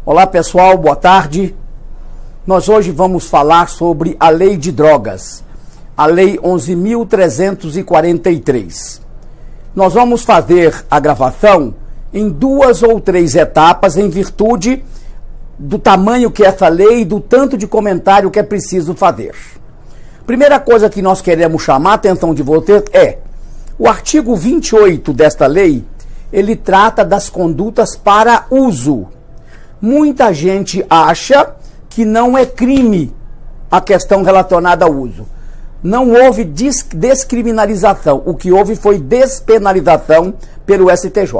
Olá pessoal, boa tarde. Nós hoje vamos falar sobre a Lei de Drogas, a Lei 11.343. Nós vamos fazer a gravação em 2 ou 3 etapas em virtude do tamanho que é essa lei e do tanto de comentário que é preciso fazer. Primeira coisa que nós queremos chamar a atenção de vocês é o artigo 28 desta lei. Ele trata das condutas para uso. Muita gente acha que não é crime a questão relacionada ao uso. Não houve descriminalização. O que houve foi despenalização pelo STJ.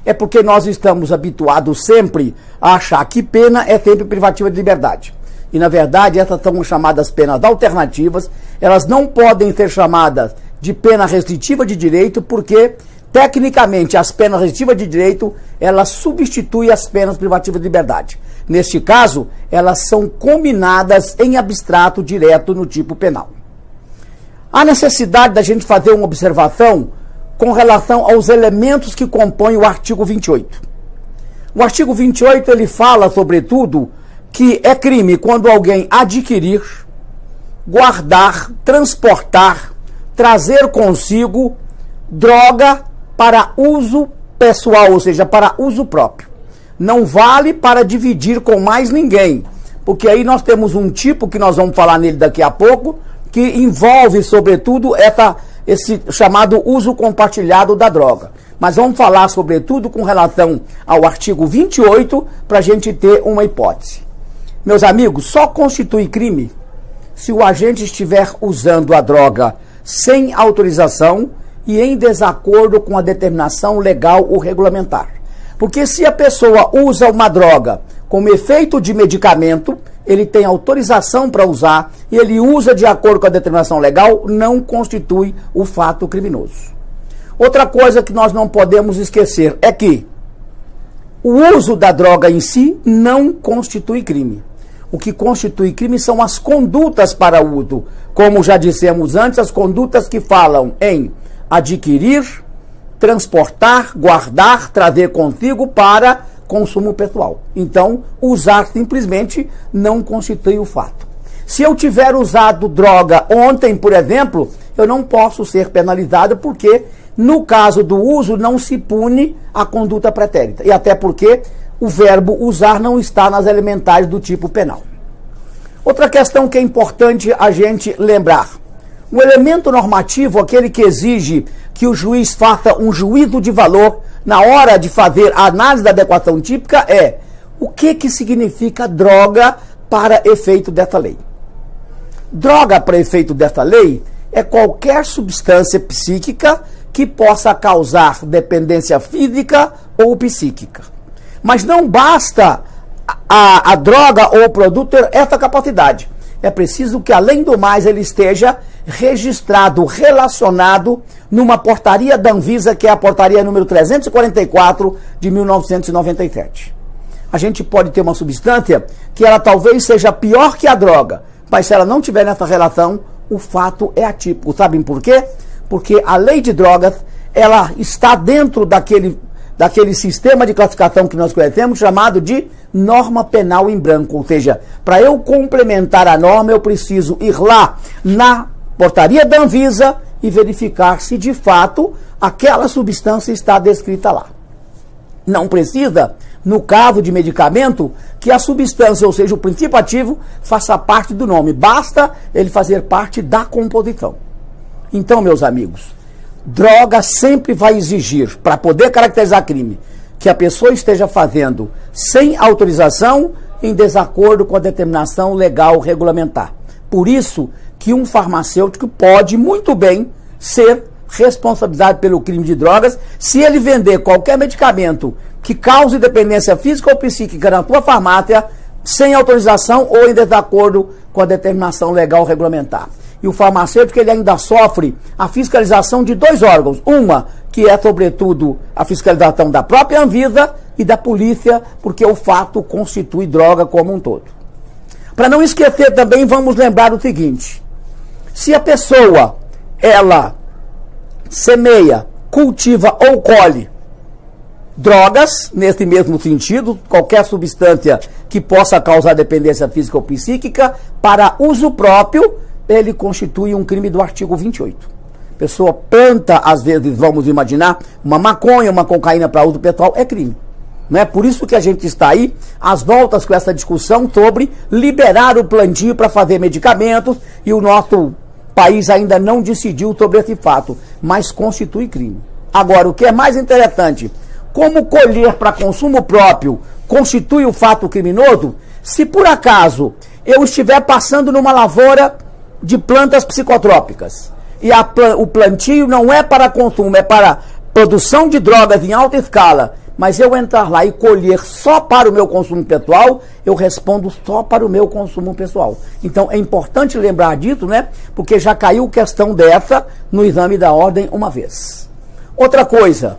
É porque nós estamos habituados sempre a achar que pena é sempre privativa de liberdade. E, na verdade, essas são chamadas penas alternativas. Elas não podem ser chamadas de pena restritiva de direito, porque, tecnicamente, as penas restritivas de direito, elas substituem as penas privativas de liberdade. Neste caso, elas são combinadas em abstrato direto no tipo penal. Há necessidade da gente fazer uma observação com relação aos elementos que compõem o artigo 28. O artigo 28, ele fala, sobretudo, que é crime quando alguém adquirir, guardar, transportar, trazer consigo droga para uso pessoal, ou seja, para uso próprio. Não vale para dividir com mais ninguém, porque aí nós temos um tipo que nós vamos falar nele daqui a pouco, que envolve, sobretudo, esse chamado uso compartilhado da droga. Mas vamos falar, sobretudo, com relação ao artigo 28, para a gente ter uma hipótese. Meus amigos, só constitui crime se o agente estiver usando a droga sem autorização e em desacordo com a determinação legal ou regulamentar. Porque se a pessoa usa uma droga como efeito de medicamento, ele tem autorização para usar e ele usa de acordo com a determinação legal, não constitui o fato criminoso. Outra coisa que nós não podemos esquecer é que o uso da droga em si não constitui crime. O que constitui crime são as condutas para uso. Como já dissemos antes, as condutas que falam em adquirir, transportar, guardar, trazer consigo para consumo pessoal. Então, usar simplesmente não constitui o fato. Se eu tiver usado droga ontem, por exemplo, eu não posso ser penalizado porque, no caso do uso, não se pune a conduta pretérita. E até porque o verbo usar não está nas elementares do tipo penal. Outra questão que é importante a gente lembrar. O elemento normativo, aquele que exige que o juiz faça um juízo de valor na hora de fazer a análise da adequação típica, é o que significa droga para efeito dessa lei. Droga para efeito dessa lei é qualquer substância psíquica que possa causar dependência física ou psíquica. Mas não basta a droga ou o produto ter essa capacidade. É preciso que, além do mais, ele esteja registrado, relacionado numa portaria da Anvisa, que é a portaria número 344 de 1997. A gente pode ter uma substância que ela talvez seja pior que a droga, mas se ela não tiver nessa relação, o fato é atípico. Sabem por quê? Porque a lei de drogas, ela está dentro daquele sistema de classificação que nós conhecemos, chamado de norma penal em branco. Ou seja, para eu complementar a norma, eu preciso ir lá na portaria da Anvisa e verificar se de fato aquela substância está descrita lá. Não precisa, no caso de medicamento, que a substância, ou seja, o princípio ativo, faça parte do nome. Basta ele fazer parte da composição. Então, meus amigos, droga sempre vai exigir, para poder caracterizar crime, que a pessoa esteja fazendo sem autorização, em desacordo com a determinação legal regulamentar. Por isso que um farmacêutico pode muito bem ser responsabilizado pelo crime de drogas se ele vender qualquer medicamento que cause dependência física ou psíquica na sua farmácia sem autorização ou em desacordo com a determinação legal regulamentar. E o farmacêutico, ele ainda sofre a fiscalização de 2 órgãos. Uma, que é, sobretudo, a fiscalização da própria Anvisa e da polícia, porque o fato constitui droga como um todo. Para não esquecer também, vamos lembrar o seguinte. Se a pessoa, ela semeia, cultiva ou colhe drogas, nesse mesmo sentido, qualquer substância que possa causar dependência física ou psíquica, para uso próprio, ele constitui um crime do artigo 28. A pessoa planta, às vezes, vamos imaginar, uma maconha, uma cocaína para uso pessoal, é crime. Não é por isso que a gente está aí, às voltas com essa discussão sobre liberar o plantio para fazer medicamentos, e o nosso país ainda não decidiu sobre esse fato, mas constitui crime. Agora, o que é mais interessante, como colher para consumo próprio constitui o fato criminoso, se por acaso eu estiver passando numa lavoura de plantas psicotrópicas, e o plantio não é para consumo, é para produção de drogas em alta escala, mas eu entrar lá e colher só para o meu consumo pessoal, eu respondo só para o meu consumo pessoal. Então é importante lembrar disso, né? Porque já caiu questão dessa no exame da ordem uma vez. Outra coisa,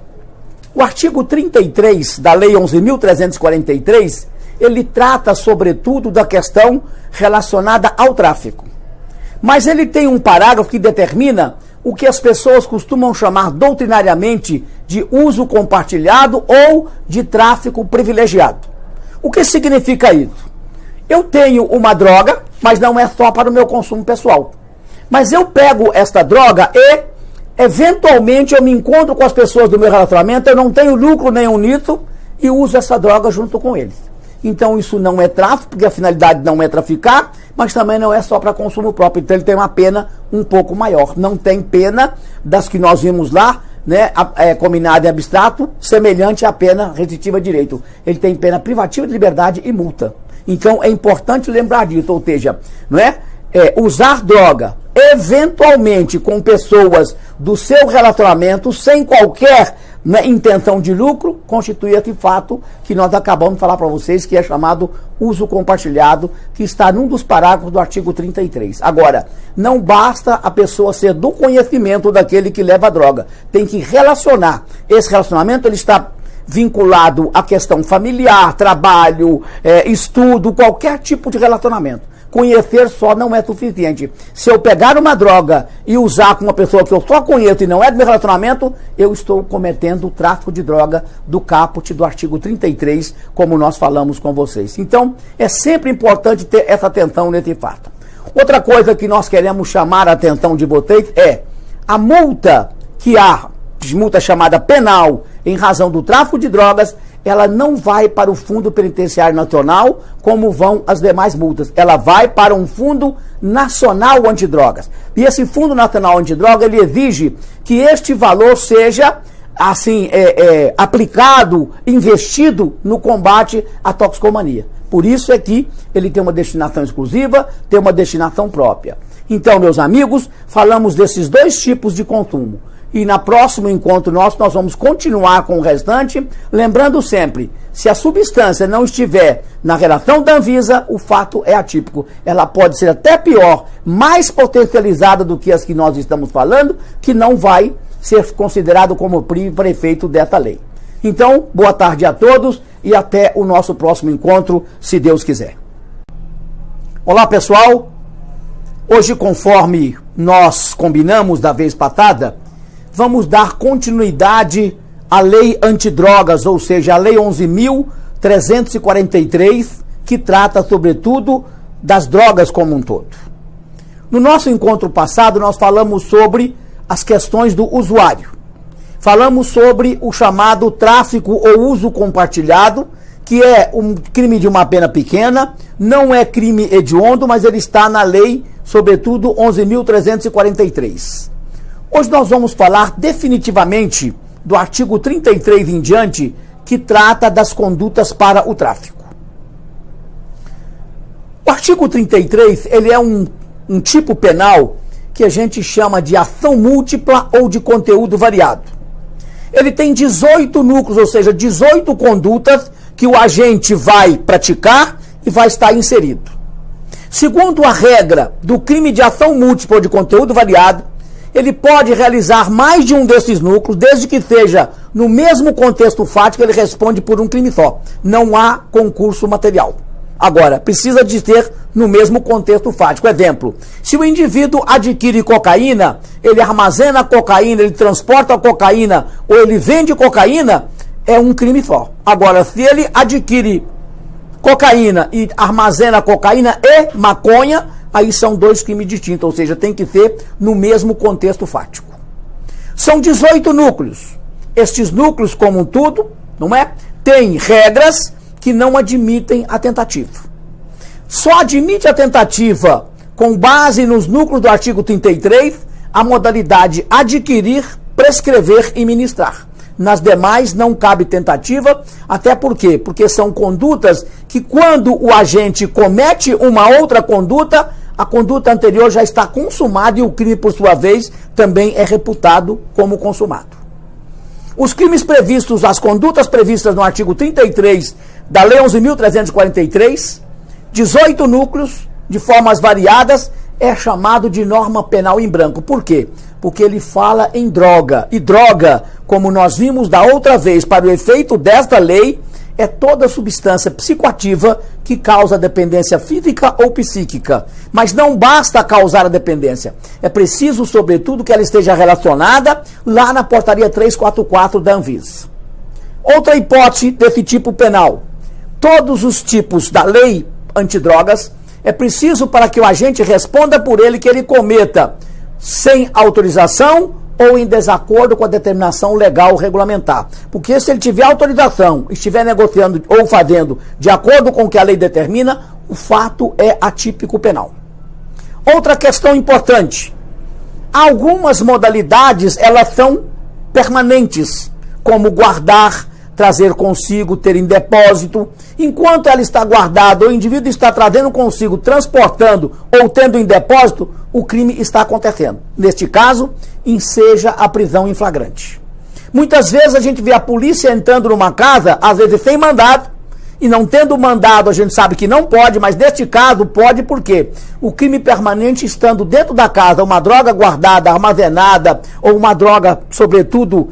o artigo 33 da Lei 11.343, ele trata sobretudo da questão relacionada ao tráfico. Mas ele tem um parágrafo que determina o que as pessoas costumam chamar doutrinariamente de uso compartilhado ou de tráfico privilegiado. O que significa isso? Eu tenho uma droga, mas não é só para o meu consumo pessoal. Mas eu pego esta droga e, eventualmente, eu me encontro com as pessoas do meu relacionamento, eu não tenho lucro nenhum nisso e uso essa droga junto com eles. Então isso não é tráfico, porque a finalidade não é traficar, mas também não é só para consumo próprio. Então ele tem uma pena um pouco maior. Não tem pena das que nós vimos lá, né, combinada em abstrato, semelhante à pena restritiva de direito. Ele tem pena privativa de liberdade e multa. Então é importante lembrar disso, ou seja, não é? Usar droga eventualmente com pessoas do seu relacionamento sem qualquer intenção de lucro, constitui esse fato que nós acabamos de falar para vocês, que é chamado uso compartilhado, que está num dos parágrafos do artigo 33. Agora, não basta a pessoa ser do conhecimento daquele que leva a droga, tem que relacionar. Esse relacionamento ele está vinculado à questão familiar, trabalho, estudo, qualquer tipo de relacionamento. Conhecer só não é suficiente. Se eu pegar uma droga e usar com uma pessoa que eu só conheço e não é do meu relacionamento, eu estou cometendo o tráfico de droga do caput do artigo 33, como nós falamos com vocês. Então, é sempre importante ter essa atenção nesse fato. Outra coisa que nós queremos chamar a atenção de vocês é a multa que há, multa chamada penal, em razão do tráfico de drogas, ela não vai para o Fundo Penitenciário Nacional como vão as demais multas. Ela vai para um Fundo Nacional Antidrogas. E esse Fundo Nacional Antidrogas, ele exige que este valor seja, assim, aplicado, investido no combate à toxicomania. Por isso é que ele tem uma destinação exclusiva, tem uma destinação própria. Então, meus amigos, falamos desses dois tipos de consumo. E no próximo encontro nosso, nós vamos continuar com o restante, lembrando sempre, se a substância não estiver na relação da Anvisa, o fato é atípico. Ela pode ser até pior, mais potencializada do que as que nós estamos falando, que não vai ser considerado como prefeito dessa lei. Então, boa tarde a todos e até o nosso próximo encontro, se Deus quiser. Olá, pessoal. Hoje, conforme nós combinamos da vez passada, vamos dar continuidade à lei antidrogas, ou seja, a lei 11.343, que trata, sobretudo, das drogas como um todo. No nosso encontro passado, nós falamos sobre as questões do usuário. Falamos sobre o chamado tráfico ou uso compartilhado, que é um crime de uma pena pequena, não é crime hediondo, mas ele está na lei, sobretudo, 11.343. Hoje nós vamos falar definitivamente do artigo 33 em diante, que trata das condutas para o tráfico. O artigo 33, ele é um tipo penal que a gente chama de ação múltipla ou de conteúdo variado. Ele tem 18 núcleos, ou seja, 18 condutas que o agente vai praticar e vai estar inserido. Segundo a regra do crime de ação múltipla ou de conteúdo variado, ele pode realizar mais de um desses núcleos, desde que seja no mesmo contexto fático, ele responde por um crime só. Não há concurso material. Agora, precisa de ter no mesmo contexto fático. Exemplo, se o indivíduo adquire cocaína, ele armazena a cocaína, ele transporta a cocaína ou ele vende cocaína, é um crime só. Agora, se ele adquire cocaína e armazena cocaína e maconha, aí são dois crimes distintos, ou seja, tem que ser no mesmo contexto fático. São 18 núcleos. Estes núcleos, como um tudo, não é? Tem regras que não admitem a tentativa. Só admite a tentativa com base nos núcleos do artigo 33, a modalidade adquirir, prescrever e ministrar. Nas demais não cabe tentativa, até por quê? Porque são condutas que quando o agente comete uma outra conduta, a conduta anterior já está consumada e o crime, por sua vez, também é reputado como consumado. Os crimes previstos, as condutas previstas no artigo 33 da Lei 11.343, 18 núcleos, de formas variadas, é chamado de norma penal em branco. Por quê? Porque ele fala em droga. E droga, como nós vimos da outra vez, para o efeito desta lei, é toda substância psicoativa que causa dependência física ou psíquica. Mas não basta causar a dependência. É preciso, sobretudo, que ela esteja relacionada lá na portaria 344 da Anvisa. Outra hipótese desse tipo penal. Todos os tipos da lei antidrogas, é preciso para que o agente responda por ele que ele cometa sem autorização ou em desacordo com a determinação legal regulamentar. Porque se ele tiver autorização, estiver negociando ou fazendo de acordo com o que a lei determina, o fato é atípico penal. Outra questão importante. Algumas modalidades, elas são permanentes, como guardar, trazer consigo, ter em depósito. Enquanto ela está guardada, o indivíduo está trazendo consigo, transportando ou tendo em depósito, o crime está acontecendo. Neste caso, enseja a prisão em flagrante. Muitas vezes a gente vê a polícia entrando numa casa, às vezes sem mandado, e não tendo mandado, a gente sabe que não pode, mas neste caso pode porque o crime permanente estando dentro da casa, uma droga guardada, armazenada, ou uma droga, sobretudo,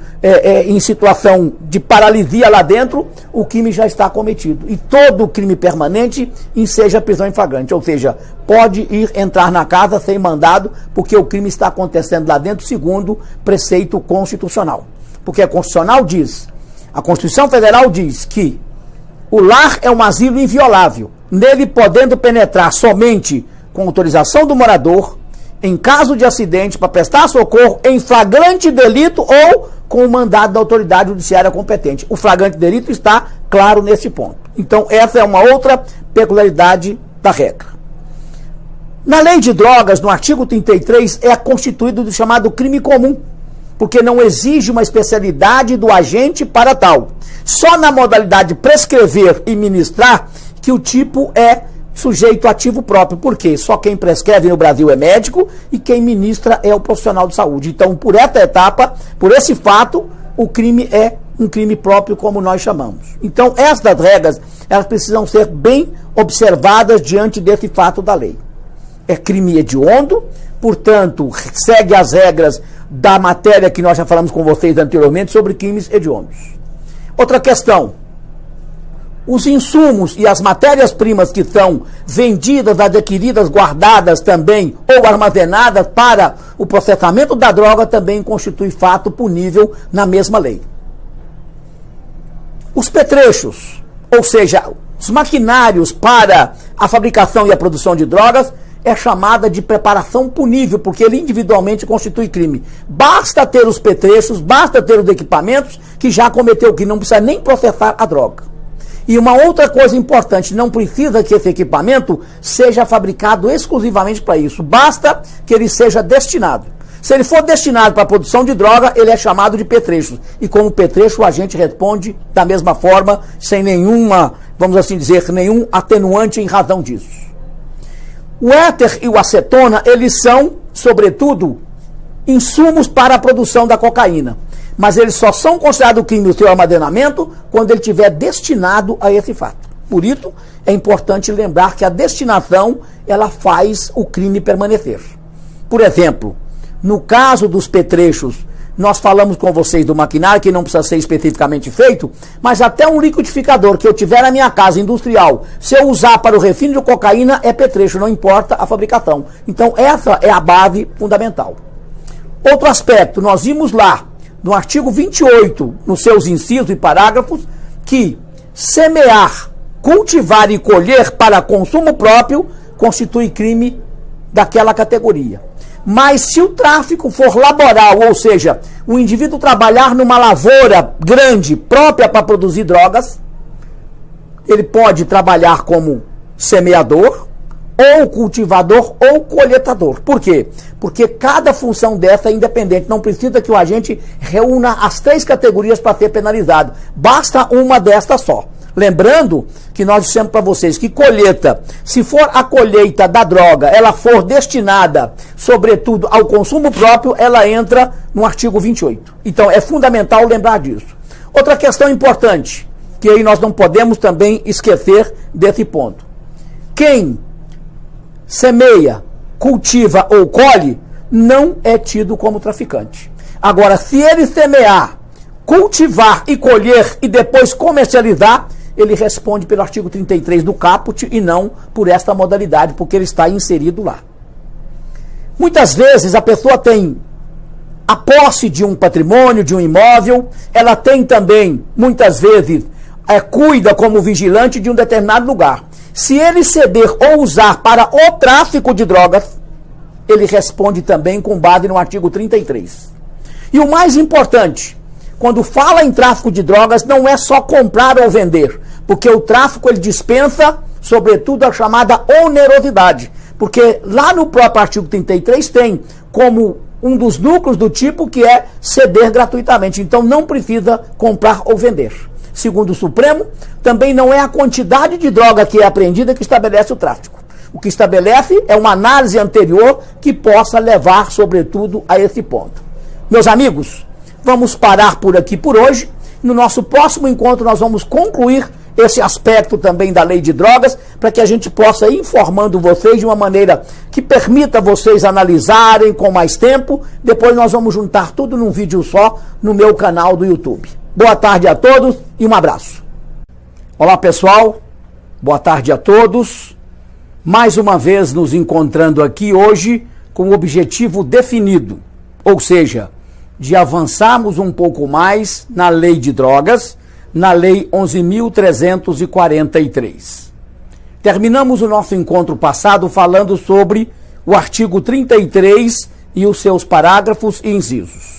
em situação de paralisia lá dentro, o crime já está cometido. E todo crime permanente enseja prisão em flagrante, ou seja, pode entrar na casa sem mandado, porque o crime está acontecendo lá dentro, segundo preceito constitucional. Porque a Constitucional diz, a Constituição Federal diz que o lar é um asilo inviolável, nele podendo penetrar somente com autorização do morador, em caso de acidente, para prestar socorro, em flagrante delito ou com o mandado da autoridade judiciária competente. O flagrante delito está claro nesse ponto. Então, essa é uma outra peculiaridade da regra. Na lei de drogas, no artigo 33, é constituído do chamado crime comum, porque não exige uma especialidade do agente para tal. Só na modalidade prescrever e ministrar que o tipo é sujeito ativo próprio. Por quê? Só quem prescreve no Brasil é médico e quem ministra é o profissional de saúde. Então, por essa etapa, por esse fato, o crime é um crime próprio, como nós chamamos. Então, estas regras, elas precisam ser bem observadas diante desse fato da lei. É crime hediondo, portanto, segue as regras da matéria que nós já falamos com vocês anteriormente sobre crimes hediondos. Outra questão. Os insumos e as matérias-primas que são vendidas, adquiridas, guardadas também ou armazenadas para o processamento da droga também constitui fato punível na mesma lei. Os petrechos, ou seja, os maquinários para a fabricação e a produção de drogas, é chamada de preparação punível, porque ele individualmente constitui crime. Basta ter os petrechos, basta ter os equipamentos que já cometeu o crime, não precisa nem processar a droga. E uma outra coisa importante, não precisa que esse equipamento seja fabricado exclusivamente para isso, basta que ele seja destinado. Se ele for destinado para a produção de droga, ele é chamado de petrecho. E como petrecho, o agente responde da mesma forma, sem nenhuma, vamos assim dizer, nenhum atenuante em razão disso. O éter e o acetona, eles são, sobretudo, insumos para a produção da cocaína. Mas eles só são considerados crime no seu armazenamento quando ele estiver destinado a esse fato. Por isso, é importante lembrar que a destinação, ela faz o crime permanecer. Por exemplo, no caso dos petrechos, nós falamos com vocês do maquinário, que não precisa ser especificamente feito, mas até um liquidificador que eu tiver na minha casa industrial, se eu usar para o refino de cocaína, é petrecho, não importa a fabricação. Então, essa é a base fundamental. Outro aspecto, nós vimos lá, no artigo 28, nos seus incisos e parágrafos, que semear, cultivar e colher para consumo próprio constitui crime daquela categoria. Mas se o tráfico for laboral, ou seja, o indivíduo trabalhar numa lavoura grande, própria para produzir drogas, ele pode trabalhar como semeador, ou cultivador, ou coletador. Por quê? Porque cada função dessa é independente. Não precisa que o agente reúna as 3 categorias para ser penalizado. Basta uma destas só. Lembrando que nós dissemos para vocês que colheita, se for a colheita da droga, ela for destinada, sobretudo, ao consumo próprio, ela entra no artigo 28. Então, é fundamental lembrar disso. Outra questão importante, que aí nós não podemos também esquecer desse ponto. Quem semeia, cultiva ou colhe, não é tido como traficante. Agora, se ele semear, cultivar e colher e depois comercializar, ele responde pelo artigo 33 do caput e não por esta modalidade, porque ele está inserido lá. Muitas vezes a pessoa tem a posse de um patrimônio, de um imóvel, ela tem também, muitas vezes, cuida como vigilante de um determinado lugar. Se ele ceder ou usar para o tráfico de drogas, ele responde também com base no artigo 33. E o mais importante, quando fala em tráfico de drogas, não é só comprar ou vender, porque o tráfico ele dispensa, sobretudo, a chamada onerosidade, porque lá no próprio artigo 33 tem como um dos núcleos do tipo que é ceder gratuitamente, então não precisa comprar ou vender. Segundo o Supremo, também não é a quantidade de droga que é apreendida que estabelece o tráfico. O que estabelece é uma análise anterior que possa levar, sobretudo, a esse ponto. Meus amigos, vamos parar por aqui por hoje. No nosso próximo encontro nós vamos concluir esse aspecto também da lei de drogas, para que a gente possa ir informando vocês de uma maneira que permita vocês analisarem com mais tempo. Depois nós vamos juntar tudo num vídeo só no meu canal do YouTube. Boa tarde a todos e um abraço. Olá pessoal, boa tarde a todos. Mais uma vez nos encontrando aqui hoje com o objetivo definido, ou seja, de avançarmos um pouco mais na lei de drogas, na lei 11.343. Terminamos o nosso encontro passado falando sobre o artigo 33 e os seus parágrafos e incisos.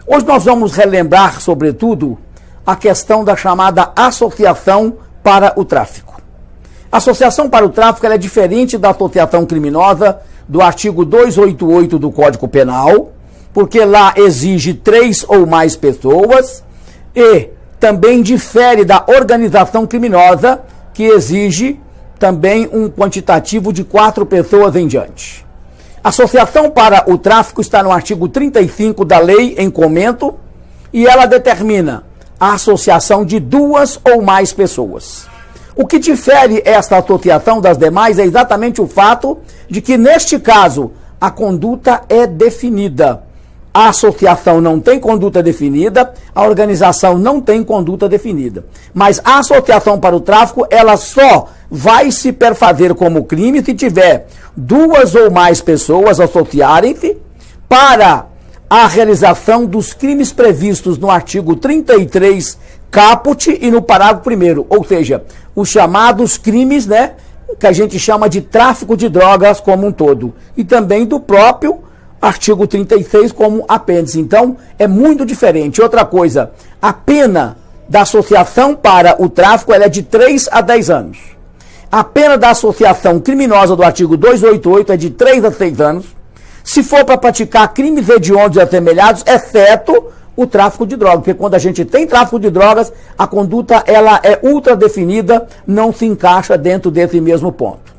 Hoje nós vamos relembrar, sobretudo, a questão da chamada associação para o tráfico. A associação para o tráfico ela é diferente da associação criminosa do artigo 288 do Código Penal, porque lá exige 3 ou mais pessoas, e também difere da organização criminosa, que exige também um quantitativo de 4 pessoas em diante. A associação para o tráfico está no artigo 35 da lei em comento, e ela determina a associação de 2 ou mais pessoas. O que difere esta associação das demais é exatamente o fato de que, neste caso, a conduta é definida. A associação não tem conduta definida, a organização não tem conduta definida. Mas a associação para o tráfico, ela só vai se perfazer como crime se tiver 2 ou mais pessoas associarem-se para a realização dos crimes previstos no artigo 33 caput e no parágrafo 1º, ou seja, os chamados crimes, que a gente chama de tráfico de drogas como um todo, e também do próprio artigo 36 como apêndice. Então, é muito diferente. Outra coisa, a pena da associação para o tráfico ela é de 3 a 10 anos. A pena da associação criminosa do artigo 288 é de 3 a 6 anos. Se for para praticar crimes hediondos e assemelhados, exceto o tráfico de drogas, porque quando a gente tem tráfico de drogas, a conduta ela é ultra definida, não se encaixa dentro desse mesmo ponto.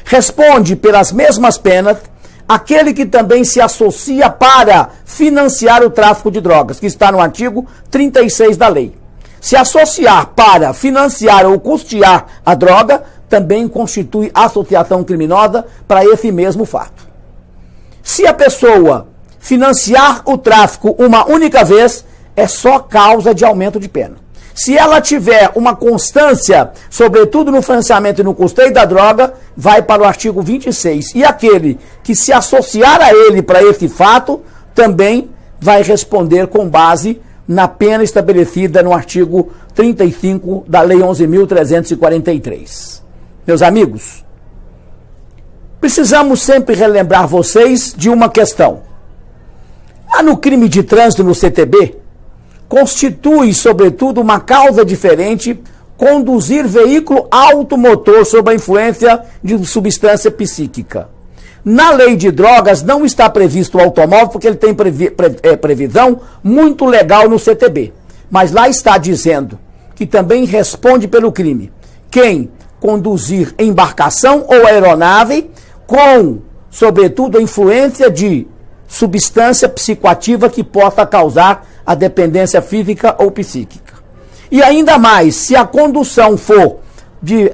Responde pelas mesmas penas aquele que também se associa para financiar o tráfico de drogas, que está no artigo 36 da lei. Se associar para financiar ou custear a droga, também constitui associação criminosa para esse mesmo fato. Se a pessoa financiar o tráfico uma única vez, é só causa de aumento de pena. Se ela tiver uma constância, sobretudo no financiamento e no custeio da droga, vai para o artigo 26. E aquele que se associar a ele para esse fato, também vai responder com base na pena estabelecida no artigo 35 da Lei 11.343. Meus amigos, precisamos sempre relembrar vocês de uma questão. Lá no crime de trânsito no CTB, constitui, sobretudo, uma causa diferente conduzir veículo automotor sob a influência de substância psíquica. Na lei de drogas não está previsto o automóvel, porque ele tem previsão muito legal no CTB. Mas lá está dizendo que também responde pelo crime quem conduzir embarcação ou aeronave com, sobretudo, a influência de substância psicoativa que possa causar a dependência física ou psíquica. E ainda mais, se a condução for de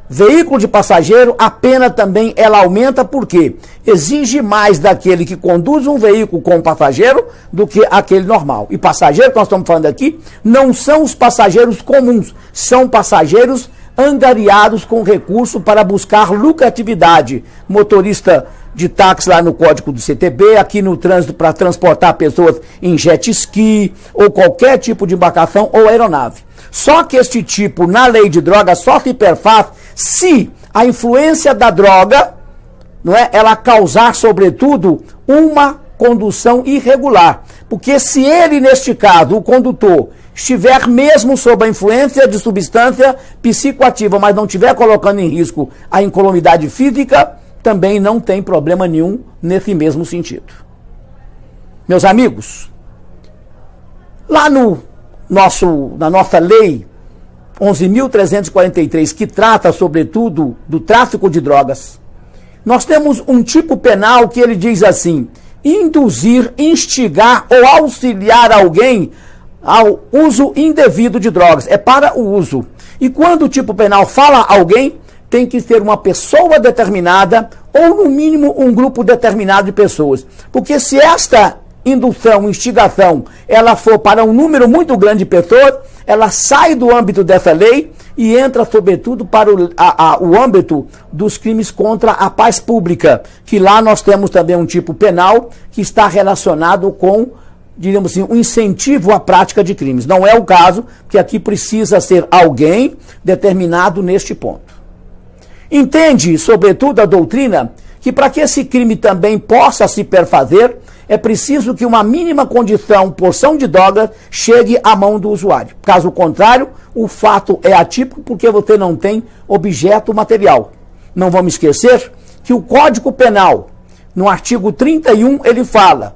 veículo de passageiro, a pena também ela aumenta, porque exige mais daquele que conduz um veículo com passageiro do que aquele normal. E passageiro que nós estamos falando aqui não são os passageiros comuns, são passageiros angariados com recurso para buscar lucratividade. Motorista de táxi lá no código do CTB, aqui no trânsito para transportar pessoas em jet ski ou qualquer tipo de embarcação ou aeronave. Só que este tipo, na lei de drogas, só se perfaz se a influência da droga, não é, ela causar, sobretudo, uma condução irregular. Porque se ele, neste caso, o condutor, estiver mesmo sob a influência de substância psicoativa, mas não estiver colocando em risco a incolumidade física, também não tem problema nenhum nesse mesmo sentido. Meus amigos, lá na nossa lei 11.343, que trata, sobretudo, do tráfico de drogas, nós temos um tipo penal que ele diz assim: induzir, instigar ou auxiliar alguém ao uso indevido de drogas. É para o uso. E quando o tipo penal fala alguém, tem que ser uma pessoa determinada ou, no mínimo, um grupo determinado de pessoas. Porque se esta indução, instigação, ela for para um número muito grande de pessoas, ela sai do âmbito dessa lei e entra, sobretudo, para o âmbito dos crimes contra a paz pública, que lá nós temos também um tipo penal que está relacionado com, diríamos assim, um incentivo à prática de crimes. Não é o caso, porque aqui precisa ser alguém determinado neste ponto. Entende, sobretudo, a doutrina que para que esse crime também possa se perfazer, é preciso que uma mínima condição, porção de droga, chegue à mão do usuário. Caso contrário, o fato é atípico porque você não tem objeto material. Não vamos esquecer que o Código Penal, no artigo 31, ele fala,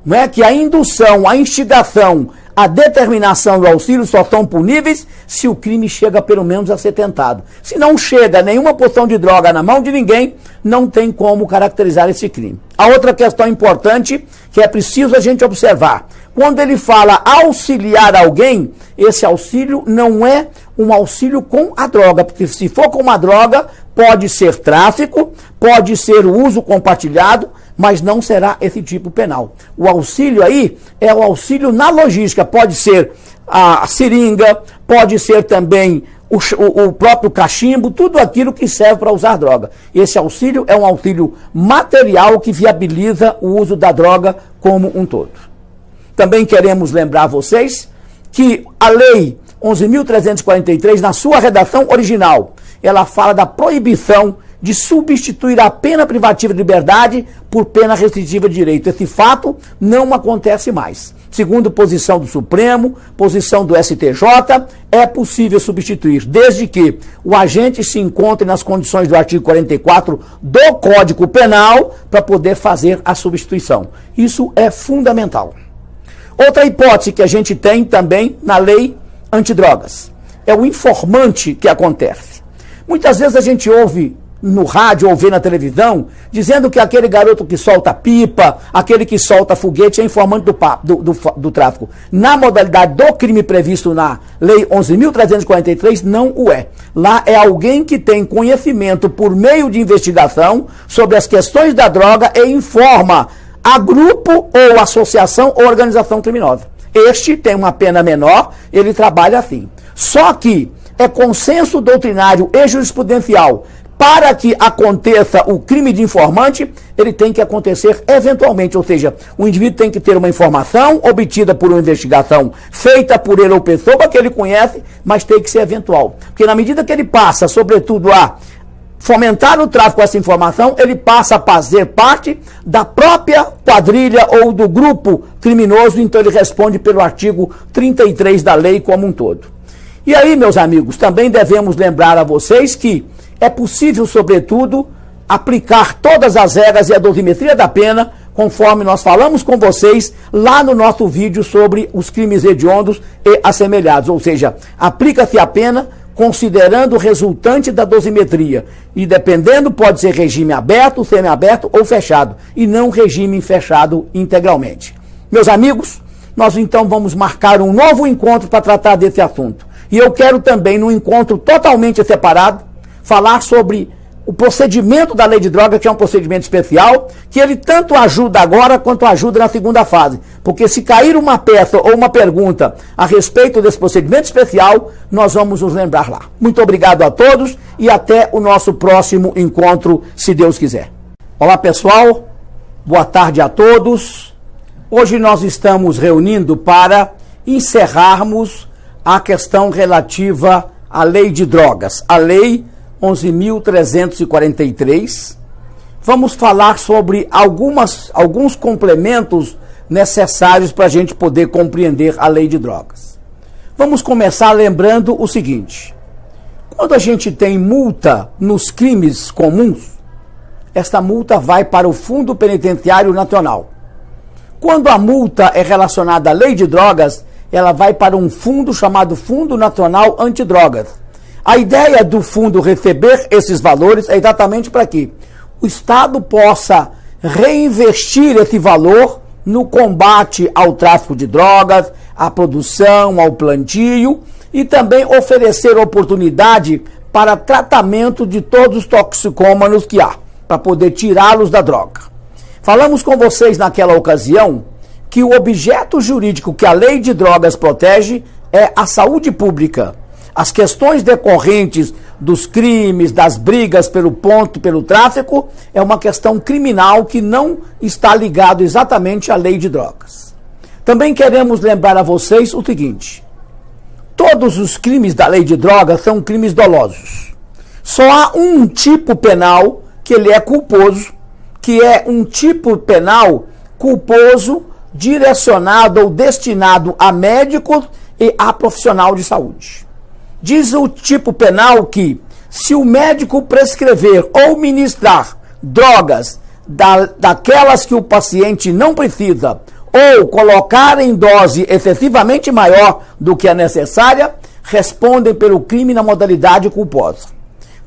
não é, que a indução, a instigação, a determinação e o auxílio só são puníveis se o crime chega pelo menos a ser tentado. Se não chega nenhuma porção de droga na mão de ninguém, não tem como caracterizar esse crime. A outra questão importante que é preciso a gente observar: quando ele fala auxiliar alguém, esse auxílio não é um auxílio com a droga, porque se for com a droga, pode ser tráfico, pode ser o uso compartilhado, mas não será esse tipo penal. O auxílio aí é o auxílio na logística, pode ser a seringa, pode ser também o próprio cachimbo, tudo aquilo que serve para usar droga. Esse auxílio é um auxílio material que viabiliza o uso da droga como um todo. Também queremos lembrar vocês que a Lei 11.343, na sua redação original, ela fala da proibição de substituir a pena privativa de liberdade por pena restritiva de direito. Esse fato não acontece mais. Segundo posição do Supremo, posição do STJ, é possível substituir, desde que o agente se encontre nas condições do artigo 44 do Código Penal para poder fazer a substituição. Isso é fundamental. Outra hipótese que a gente tem também na lei antidrogas é o informante que acontece. Muitas vezes a gente ouve no rádio ou vê na televisão dizendo que aquele garoto que solta pipa, aquele que solta foguete é informante do tráfico. Na modalidade do crime previsto na Lei 11.343, não o é. Lá é alguém que tem conhecimento por meio de investigação sobre as questões da droga e informa a grupo ou associação ou organização criminosa. Este tem uma pena menor, ele trabalha assim. Só que é consenso doutrinário e jurisprudencial para que aconteça o crime de informante, ele tem que acontecer eventualmente, ou seja, o indivíduo tem que ter uma informação obtida por uma investigação feita por ele ou pessoa que ele conhece, mas tem que ser eventual. Porque na medida que ele passa, sobretudo, a fomentar o tráfico com essa informação, ele passa a fazer parte da própria quadrilha ou do grupo criminoso, então ele responde pelo artigo 33 da lei como um todo. E aí, meus amigos, também devemos lembrar a vocês que é possível, sobretudo, aplicar todas as regras e a dosimetria da pena, conforme nós falamos com vocês lá no nosso vídeo sobre os crimes hediondos e assemelhados. Ou seja, aplica-se a pena considerando o resultante da dosimetria. E dependendo, pode ser regime aberto, semiaberto ou fechado, e não regime fechado integralmente. Meus amigos, nós então vamos marcar um novo encontro para tratar desse assunto. E eu quero também, num encontro totalmente separado, falar sobre o procedimento da lei de drogas, que é um procedimento especial, que ele tanto ajuda agora quanto ajuda na segunda fase. Porque se cair uma peça ou uma pergunta a respeito desse procedimento especial, nós vamos nos lembrar lá. Muito obrigado a todos e até o nosso próximo encontro, se Deus quiser. Olá, pessoal. Boa tarde a todos. Hoje nós estamos reunindo para encerrarmos a questão relativa à lei de drogas, a lei 11.343, vamos falar sobre alguns complementos necessários para a gente poder compreender a lei de drogas. Vamos começar lembrando o seguinte: quando a gente tem multa nos crimes comuns, esta multa vai para o Fundo Penitenciário Nacional. Quando a multa é relacionada à lei de drogas, ela vai para um fundo chamado Fundo Nacional Antidrogas. A ideia do fundo receber esses valores é exatamente para que o Estado possa reinvestir esse valor no combate ao tráfico de drogas, à produção, ao plantio e também oferecer oportunidade para tratamento de todos os toxicômanos que há, para poder tirá-los da droga. Falamos com vocês naquela ocasião que o objeto jurídico que a lei de drogas protege é a saúde pública. As questões decorrentes dos crimes, das brigas pelo tráfico, é uma questão criminal que não está ligado exatamente à lei de drogas. Também queremos lembrar a vocês o seguinte: todos os crimes da lei de drogas são crimes dolosos. Só há um tipo penal que ele é culposo, que é um tipo penal culposo direcionado ou destinado a médicos e a profissional de saúde. Diz o tipo penal que, se o médico prescrever ou ministrar drogas daquelas que o paciente não precisa, ou colocar em dose excessivamente maior do que a necessária, respondem pelo crime na modalidade culposa.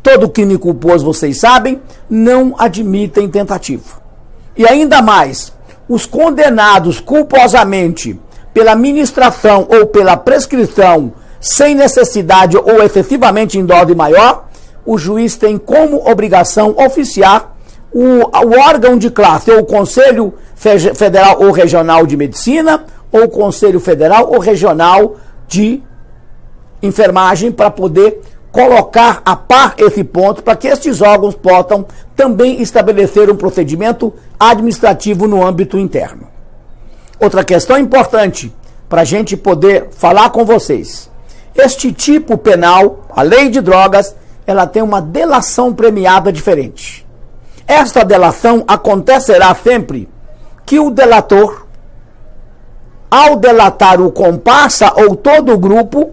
Todo crime culposo, vocês sabem, não admitem tentativa. E ainda mais, os condenados culposamente pela ministração ou pela prescrição sem necessidade ou excessivamente em dose maior, o juiz tem como obrigação oficiar o órgão de classe, ou o Conselho Federal ou Regional de Medicina, ou o Conselho Federal ou Regional de Enfermagem, para poder colocar a par esse ponto, para que estes órgãos possam também estabelecer um procedimento administrativo no âmbito interno. Outra questão importante para a gente poder falar com vocês: este tipo penal, a lei de drogas, ela tem uma delação premiada diferente. Esta delação acontecerá sempre que o delator, ao delatar o comparsa ou todo o grupo,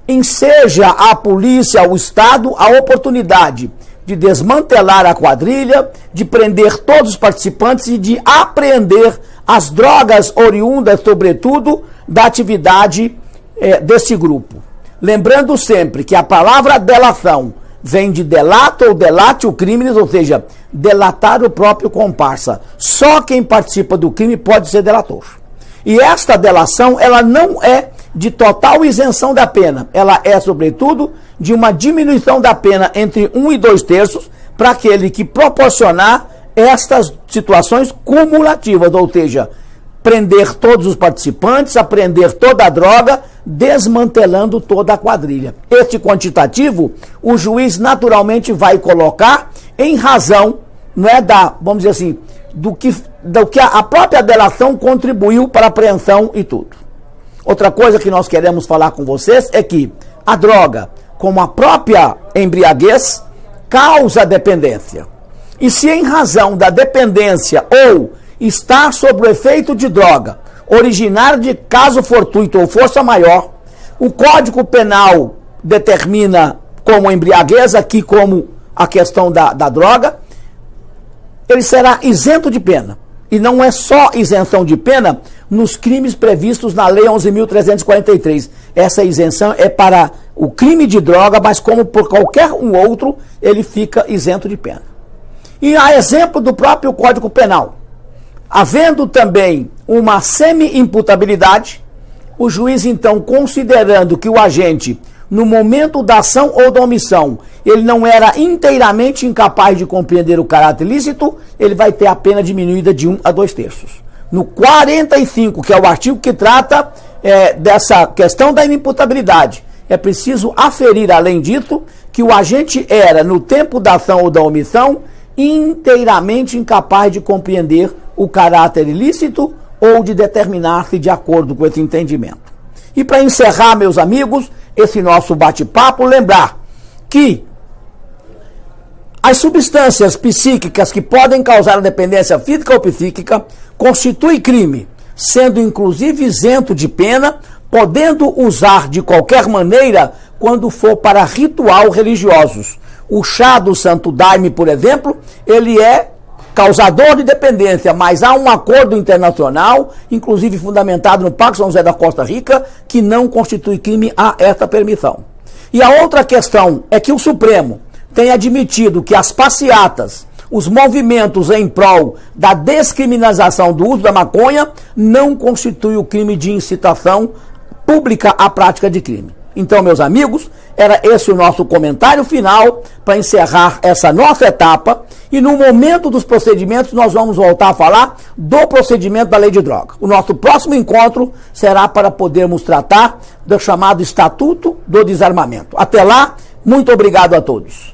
enseja à polícia, ao Estado, a oportunidade de desmantelar a quadrilha, de prender todos os participantes e de apreender as drogas oriundas, sobretudo, da atividade desse grupo. Lembrando sempre que a palavra delação vem de delato ou delate o crimes, ou seja, delatar o próprio comparsa. Só quem participa do crime pode ser delator. E esta delação, ela não é de total isenção da pena. Ela é, sobretudo, de uma diminuição da pena entre 1 e 2 terços para aquele que proporcionar estas situações cumulativas, ou seja, prender todos os participantes, apreender toda a droga, desmantelando toda a quadrilha. Este quantitativo, o juiz naturalmente vai colocar em razão, não é, vamos dizer assim, do que a própria delação contribuiu para a apreensão e tudo. Outra coisa que nós queremos falar com vocês é que a droga, como a própria embriaguez, causa dependência. E se em razão da dependência ou estar sob o efeito de droga, originar de caso fortuito ou força maior, o Código Penal determina como embriaguez, aqui como a questão da droga, ele será isento de pena. E não é só isenção de pena nos crimes previstos na Lei 11.343. Essa isenção é para o crime de droga, mas como por qualquer um outro, ele fica isento de pena. E a exemplo do próprio Código Penal, havendo também uma semi-imputabilidade, o juiz, então, considerando que o agente, no momento da ação ou da omissão, ele não era inteiramente incapaz de compreender o caráter ilícito, ele vai ter a pena diminuída de 1 a 2/3. No 45, que é o artigo que trata dessa questão da inimputabilidade, é preciso aferir, além disso, que o agente era, no tempo da ação ou da omissão, inteiramente incapaz de compreender o caráter ilícito ou de determinar-se de acordo com esse entendimento. E para encerrar, meus amigos, esse nosso bate-papo, lembrar que as substâncias psíquicas que podem causar dependência física ou psíquica constituem crime, sendo inclusive isento de pena, podendo usar de qualquer maneira quando for para ritual religiosos. O chá do Santo Daime, por exemplo, ele é causador de dependência, mas há um acordo internacional, inclusive fundamentado no Pacto São José da Costa Rica, que não constitui crime a esta permissão. E a outra questão é que o Supremo tem admitido que as passeatas, os movimentos em prol da descriminalização do uso da maconha, não constituem o crime de incitação pública à prática de crime. Então, meus amigos, era esse o nosso comentário final para encerrar essa nossa etapa. E no momento dos procedimentos, nós vamos voltar a falar do procedimento da lei de droga. O nosso próximo encontro será para podermos tratar do chamado Estatuto do Desarmamento. Até lá, muito obrigado a todos.